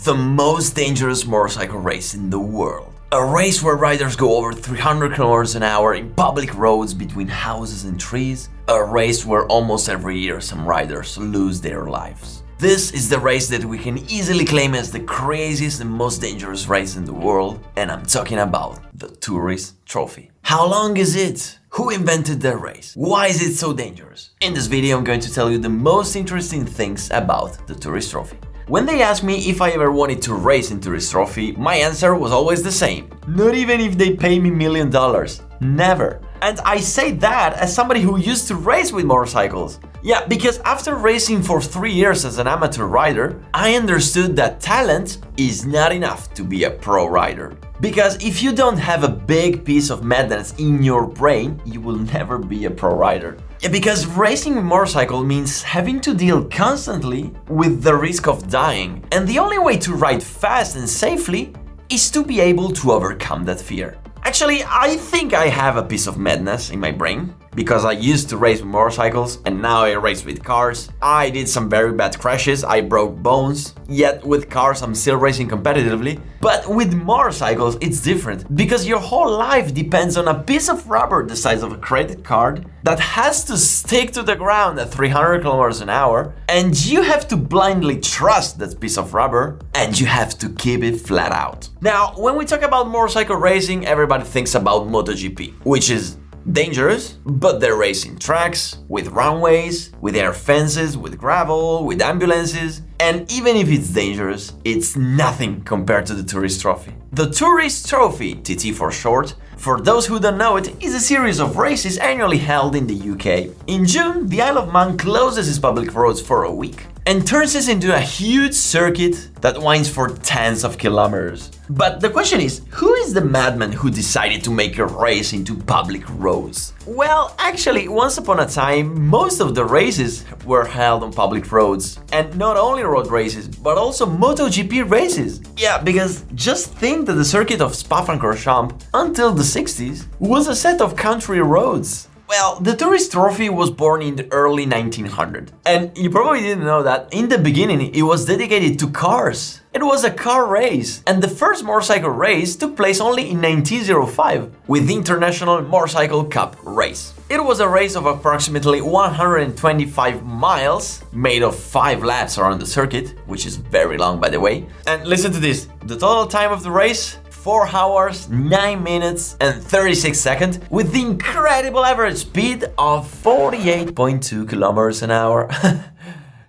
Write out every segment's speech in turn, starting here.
the most dangerous motorcycle race in the world. A race where riders go over 300 kilometers an hour in public roads between houses and trees. A race where almost every year some riders lose their lives. This is the race that we can easily claim as the craziest and most dangerous race in the world, and I'm talking about the Tourist Trophy. How long is it? Who invented the race? Why is it so dangerous? In this video I'm going to tell you the most interesting things about the Tourist Trophy. When they asked me if I ever wanted to race in Tourist Trophy, my answer was always the same. Not even if they pay me $1 million. Never. And I say that as somebody who used to race with motorcycles. Yeah, because after racing for 3 years as an amateur rider, I understood that talent is not enough to be a pro rider. Because if you don't have a big piece of madness in your brain, you will never be a pro rider. Yeah, because racing with motorcycle means having to deal constantly with the risk of dying. And the only way to ride fast and safely is to be able to overcome that fear. Actually, I think I have a piece of madness in my brain, because I used to race with motorcycles and now I race with cars. I did some very bad crashes, I broke bones, yet with cars I'm still racing competitively. But with motorcycles it's different, because your whole life depends on a piece of rubber the size of a credit card that has to stick to the ground at 300 kilometers an hour, and you have to blindly trust that piece of rubber and you have to keep it flat out. Now, when we talk about motorcycle racing, everybody thinks about MotoGP, which is dangerous, but they're racing tracks, with runways, with air fences, with gravel, with ambulances, and even if it's dangerous, it's nothing compared to the Tourist Trophy. The Tourist Trophy, TT for short, for those who don't know it, is a series of races annually held in the UK. In June, the Isle of Man closes its public roads for a week and turns this into a huge circuit that winds for tens of kilometers. But the question is, who is the madman who decided to make a race into public roads? Well, actually, once upon a time, most of the races were held on public roads. And not only road races, but also MotoGP races. Yeah, because just think that the circuit of Spa-Francorchamps until the 60s was a set of country roads. Well, the Tourist Trophy was born in the early 1900s, and you probably didn't know that in the beginning it was dedicated to cars. It was a car race, and the first motorcycle race took place only in 1905 with the International Motorcycle Cup race. It was a race of approximately 125 miles, made of 5 laps around the circuit, which is very long by the way. And listen to this, the total time of the race: 4 hours, 9 minutes and 36 seconds, with the incredible average speed of 48.2 kilometers an hour.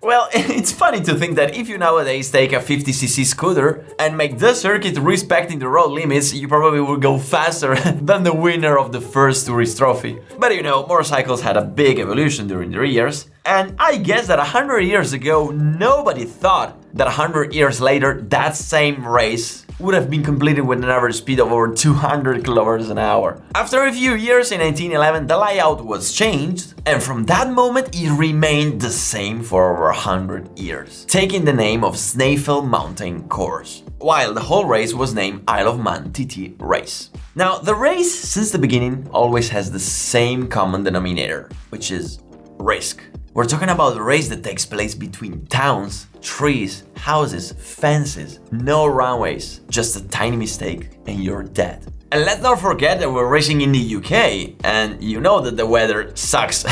Well, it's funny to think that if you nowadays take a 50cc scooter and make the circuit respecting the road limits, you probably will go faster than the winner of the first Tourist Trophy. But you know, motorcycles had a big evolution during the years, and I guess that 100 years ago, nobody thought that 100 years later, that same race would have been completed with an average speed of over 200 kilometers an hour. After a few years, in 1911, the layout was changed, and from that moment it remained the same for over 100 years, taking the name of Snaefell Mountain Course, while the whole race was named Isle of Man TT Race. Now, the race, since the beginning, always has the same common denominator, which is risk. We're talking about a race that takes place between towns, trees, houses, fences, no runways, just a tiny mistake and you're dead. And let's not forget that we're racing in the UK, and you know that the weather sucks.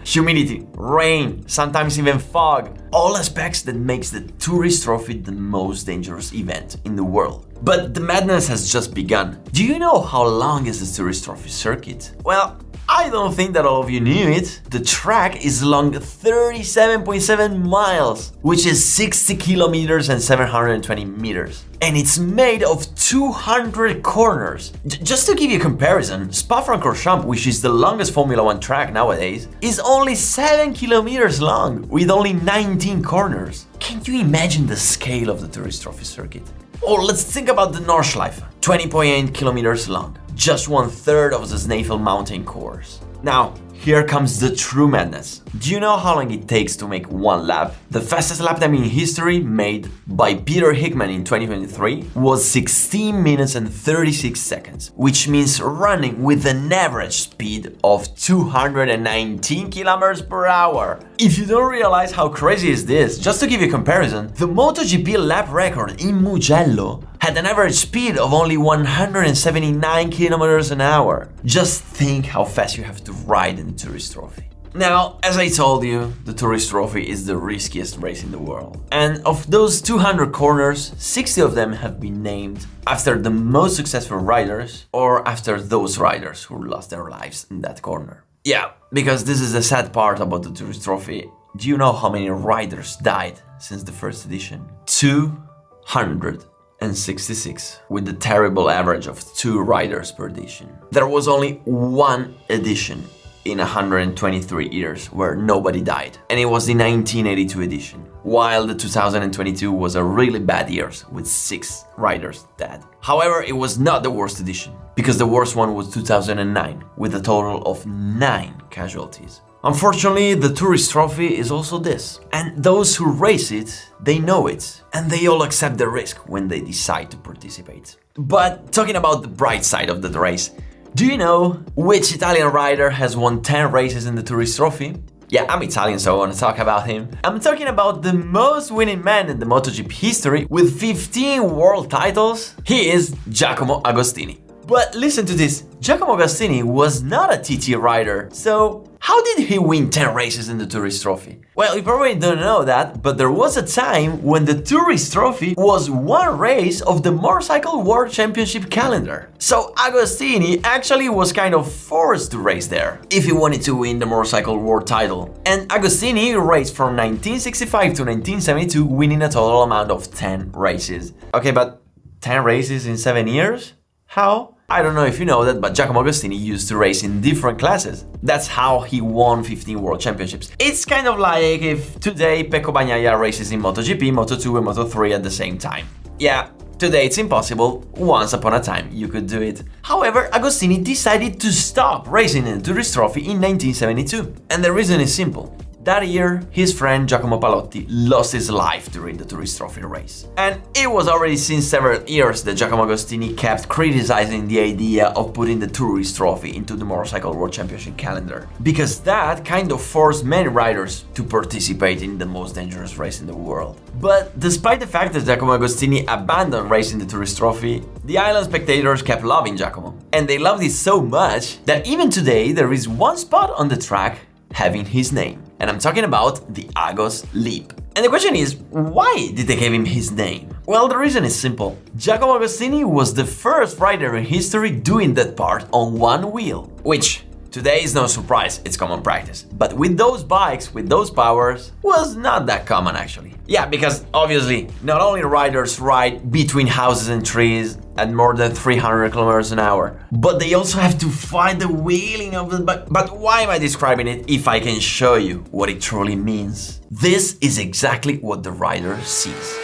Humidity, rain, sometimes even fog, all aspects that makes the Tourist Trophy the most dangerous event in the world. But the madness has just begun. Do you know how long is the Tourist Trophy circuit? Well, I don't think that all of you knew it. The track is long 37.7 miles, which is 60 kilometers and 720 meters. And it's made of 200 corners. Just to give you a comparison, Spa-Francorchamps, which is the longest Formula 1 track nowadays, is only 7 kilometers long, with only 19 corners. Can you imagine the scale of the Tourist Trophy circuit? Or let's think about the Nordschleife, 20.8 kilometers long, just 1/3 of the Snaefell Mountain Course. Now, here comes the true madness. Do you know how long it takes to make one lap? The fastest lap time in history, made by Peter Hickman in 2023, was 16 minutes and 36 seconds, which means running with an average speed of 219 kilometers per hour. If you don't realize how crazy is this, just to give you a comparison, the MotoGP lap record in Mugello had an average speed of only 179 kilometers an hour. Just think how fast you have to ride in the Tourist Trophy. Now, as I told you, the Tourist Trophy is the riskiest race in the world. And of those 200 corners, 60 of them have been named after the most successful riders or after those riders who lost their lives in that corner. Yeah, because this is the sad part about the Tourist Trophy. Do you know how many riders died since the first edition? 266, with the terrible average of 2 riders per edition. There was only one edition in 123 years where nobody died, and it was the 1982 edition, while the 2022 was a really bad year with 6 riders dead. However, it was not the worst edition, because the worst one was 2009, with a total of 9 casualties. Unfortunately, the Tourist Trophy is also this, and those who race it, they know it, and they all accept the risk when they decide to participate. But talking about the bright side of the race, do you know which Italian rider has won 10 races in the Tourist Trophy? Yeah, I'm Italian, so I want to talk about him. I'm talking about the most winning man in the MotoGP history with 15 world titles. He is Giacomo Agostini. But listen to this, Giacomo Agostini was not a TT rider, so how did he win 10 races in the Tourist Trophy? Well, you probably don't know that, but there was a time when the Tourist Trophy was one race of the Motorcycle World Championship calendar. So Agostini actually was kind of forced to race there if he wanted to win the Motorcycle World title. And Agostini raced from 1965 to 1972, winning a total amount of 10 races. Okay, but 10 races in 7 years? How? I don't know if you know that, but Giacomo Agostini used to race in different classes. That's how he won 15 World Championships. It's kind of like if today Pecco Bagnaia races in MotoGP, Moto2 and Moto3 at the same time. Yeah, today it's impossible. Once upon a time you could do it. However, Agostini decided to stop racing in the Tourist Trophy in 1972. And the reason is simple. That year, his friend Giacomo Palotti lost his life during the Tourist Trophy race. And it was already since several years that Giacomo Agostini kept criticizing the idea of putting the Tourist Trophy into the Motorcycle World Championship calendar, because that kind of forced many riders to participate in the most dangerous race in the world. But despite the fact that Giacomo Agostini abandoned racing the Tourist Trophy, the island spectators kept loving Giacomo. And they loved it so much that even today there is one spot on the track having his name. And I'm talking about the Agos Leap. And the question is, why did they give him his name? Well, the reason is simple. Giacomo Agostini was the first rider in history doing that part on one wheel, which today is no surprise, it's common practice. But with those bikes, with those powers, was not that common actually. Yeah, because obviously, not only riders ride between houses and trees at more than 300 kilometers an hour, but they also have to fight the wheeling of the bike. But why am I describing it if I can show you what it truly means? This is exactly what the rider sees.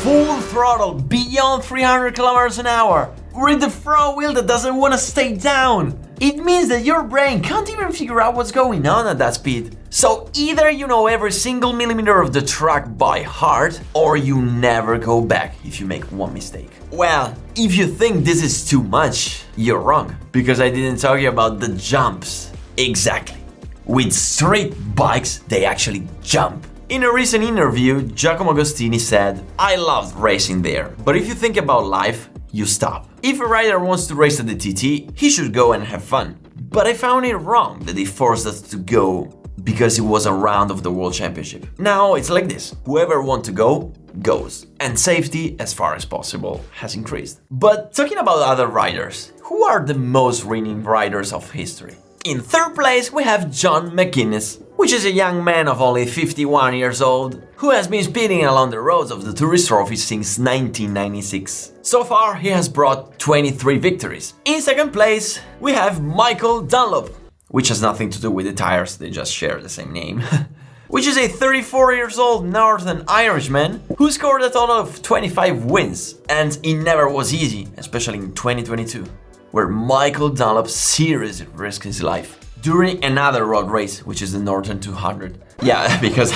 Full throttle beyond 300 kilometers an hour with the front wheel that doesn't want to stay down. It means that your brain can't even figure out what's going on at that speed. So either you know every single millimeter of the track by heart, or you never go back if you make one mistake. Well, if you think this is too much, you're wrong, because I didn't tell you about the jumps. Exactly. With street bikes, they actually jump. In a recent interview, Giacomo Agostini said, "I loved racing there, but if you think about life, you stop. If a rider wants to race at the TT, he should go and have fun. But I found it wrong that they forced us to go because it was a round of the World Championship. Now it's like this, whoever wants to go, goes. And safety, as far as possible, has increased." But talking about other riders, who are the most winning riders of history? In third place, we have John McGuinness, which is a young man of only 51 years old, who has been speeding along the roads of the Tourist Trophy since 1996. So far, he has brought 23 victories. In second place, we have Michael Dunlop, which has nothing to do with the tires, they just share the same name, which is a 34 years old Northern Irishman who scored a total of 25 wins. And it never was easy, especially in 2022, where Michael Dunlop seriously risked his life during another road race, which is the Northern 200. Yeah, because,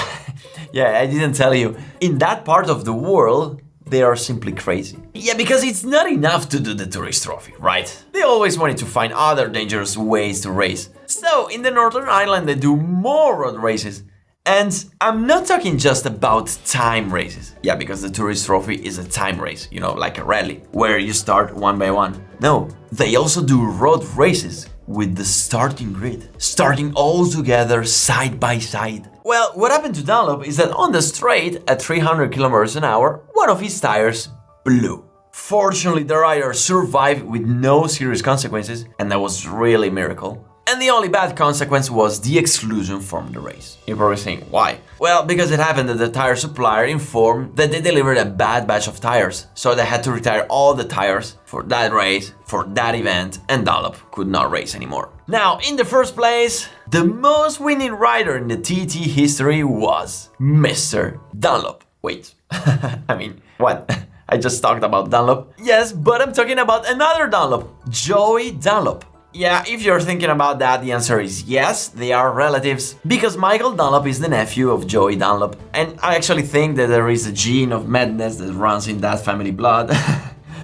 yeah, I didn't tell you, in that part of the world, they are simply crazy. Yeah, because it's not enough to do the tourist trophy, right? They always wanted to find other dangerous ways to race. So, in the Northern Ireland, they do more road races. And I'm not talking just about time races. Yeah, because the tourist trophy is a time race, you know, like a rally, where you start one by one. No, they also do road races with the starting grid, starting all together side by side. Well, what happened to Dunlop is that on the straight at 300 kilometers an hour, one of his tires blew. Fortunately, the rider survived with no serious consequences, and that was really a miracle. And the only bad consequence was the exclusion from the race. You're probably saying, why? Well, because it happened that the tire supplier informed that they delivered a bad batch of tires, so they had to retire all the tires for that race, for that event, and Dunlop could not race anymore. Now, in the first place, the most winning rider in the TT history was Mr. Dunlop. Wait, I mean, what? I just talked about Dunlop? Yes, but I'm talking about another Dunlop, Joey Dunlop. Yeah, if you're thinking about that, the answer is yes, they are relatives, because Michael Dunlop is the nephew of Joey Dunlop, and I actually think that there is a gene of madness that runs in that family blood.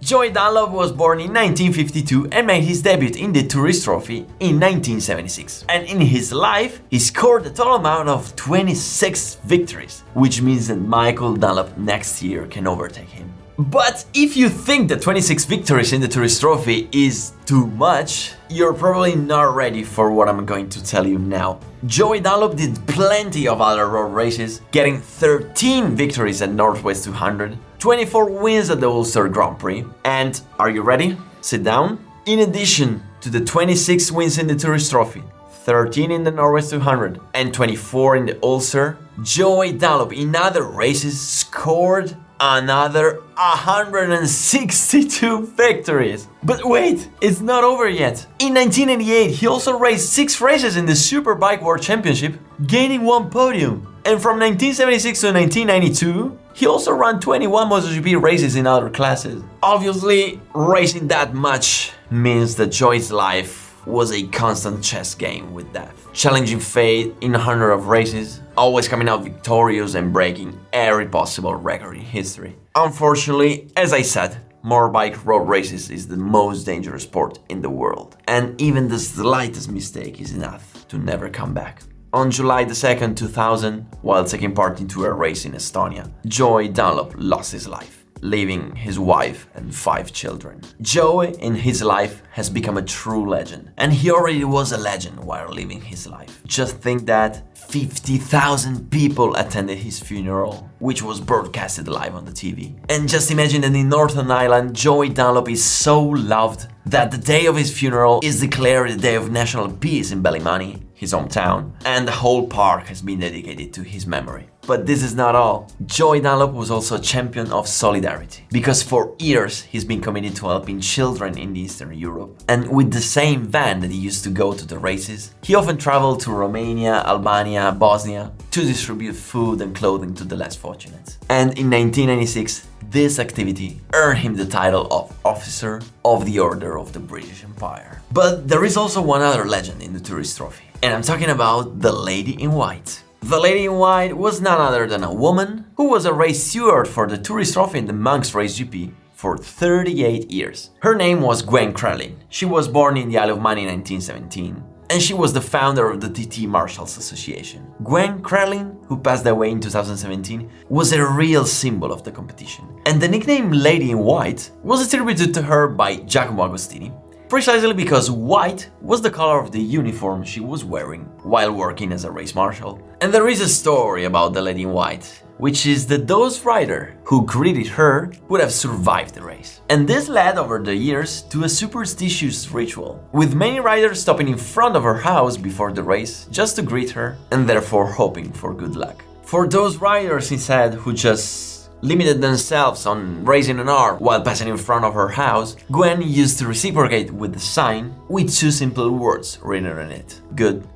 Joey Dunlop was born in 1952 and made his debut in the Tourist Trophy in 1976. And in his life, he scored a total amount of 26 victories, which means that Michael Dunlop next year can overtake him. But if you think that 26 victories in the Tourist Trophy is too much, you're probably not ready for what I'm going to tell you now. Joey Dunlop did plenty of other road races, getting 13 victories at Northwest 200, 24 wins at the Ulster Grand Prix, and are you ready? Sit down. In addition to the 26 wins in the Tourist Trophy, 13 in the Northwest 200, and 24 in the Ulster, Joey Dunlop in other races scored another 162 victories. But wait, it's not over yet. In 1988, he also raced 6 races in the Superbike World Championship, gaining 1 podium. And from 1976 to 1992, he also ran 21 MotoGP races in other classes. Obviously, racing that much means that Joey's life was a constant chess game with death. Challenging fate in 100 of races, always coming out victorious and breaking every possible record in history. Unfortunately, as I said, motorbike road races is the most dangerous sport in the world. And even the slightest mistake is enough to never come back. On July 2nd, 2000, while taking part into a race in Estonia, Joey Dunlop lost his life, leaving his wife and 5 children. Joey in his life has become a true legend, and he already was a legend while living his life. Just think that 50,000 people attended his funeral, which was broadcasted live on the TV. And just imagine that in Northern Ireland, Joey Dunlop is so loved that the day of his funeral is declared the Day of National Peace in Ballymoney, his hometown, and the whole park has been dedicated to his memory. But this is not all. Joey Dunlop was also a champion of solidarity, because for years he's been committed to helping children in Eastern Europe. And with the same van that he used to go to the races, he often traveled to Romania, Albania, Bosnia to distribute food and clothing to the less fortunate. And in 1996, this activity earned him the title of Officer of the Order of the British Empire. But there is also one other legend in the Tourist Trophy, and I'm talking about the Lady in White. The Lady in White was none other than a woman who was a race steward for the Tourist Trophy in the Manx Race GP for 38 years. Her name was Gwen Crellin. She was born in the Isle of Man in 1917, and she was the founder of the TT Marshals Association. Gwen Crellin, who passed away in 2017, was a real symbol of the competition. And the nickname Lady in White was attributed to her by Giacomo Agostini, precisely because white was the color of the uniform she was wearing while working as a race marshal. And there is a story about the Lady in White, which is that those riders who greeted her would have survived the race. And this led over the years to a superstitious ritual, with many riders stopping in front of her house before the race just to greet her, and therefore hoping for good luck. For those riders instead who just limited themselves on raising an arm while passing in front of her house, Gwen used to reciprocate with the sign with 2 simple words written on it: good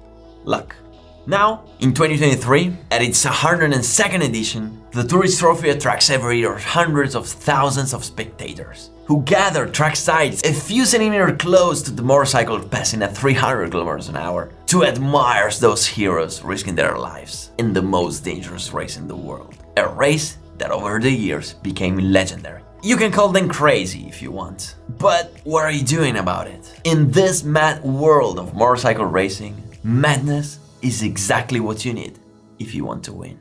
luck. Now, in 2023, at its 102nd edition, the Tourist Trophy attracts every year hundreds of thousands of spectators who gather trackside a few centimeters close to the motorcycle passing at 300 km an hour to admire those heroes risking their lives in the most dangerous race in the world. A race that over the years became legendary. You can call them crazy if you want, but what are you doing about it? In this mad world of motorcycle racing, madness is exactly what you need if you want to win.